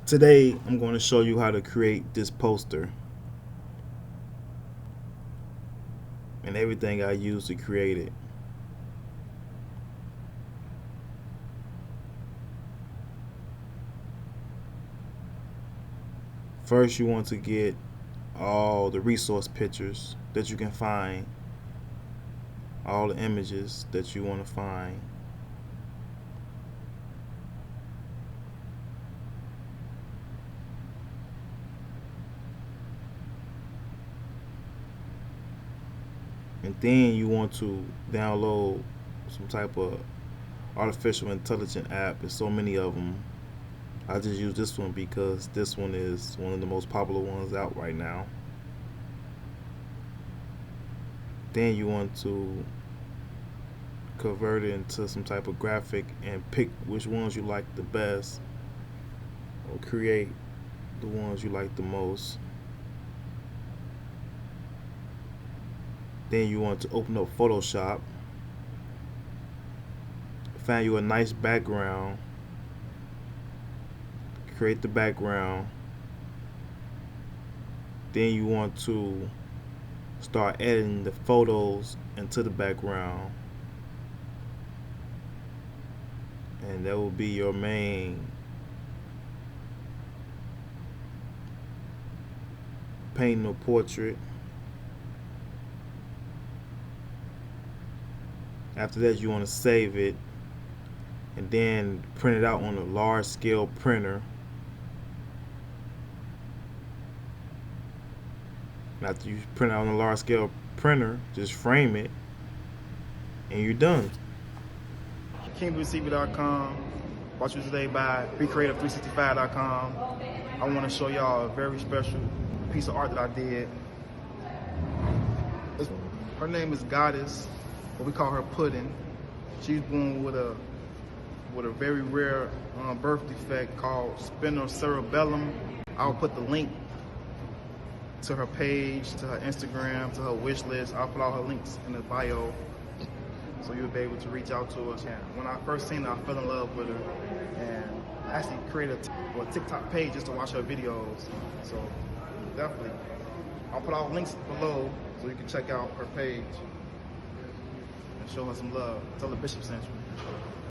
Today I'm going to show you how to create this poster and everything I use to create it. First, you want to get all the resource pictures that you can find, all the images that you want to find. And then you want to download some type of artificial intelligence app. There's so many of them. I just use this one because this one is one of the most popular ones out right now. Then you want to convert it into some type of graphic and pick which ones you like the best, or create the ones you like the most. Then you want to open up Photo-Shop, find you a nice background, create the background. Then you want to start adding the photos into the background, and that will be your main painting or portrait. After that, you want to save it and then print it out on a large scale printer. After you print it out on a large scale printer, just frame it and you're done. KingdomCV.com, brought you today by BeCreative365.com. I want to show y'all a very special piece of art that I did. Her name is Goddess, but we call her Pudding. She's born with a very rare birth defect called spinocerebellum. I'll put the link to her page, to her Instagram, to her wish list. I'll put all her links in the bio, so you'll be able to reach out to us. And when I first seen her, I fell in love with her, and I actually created a TikTok page just to watch her videos. So definitely, I'll put all the links below so you can check out her page and show her some love. Tell the Bishop sent you.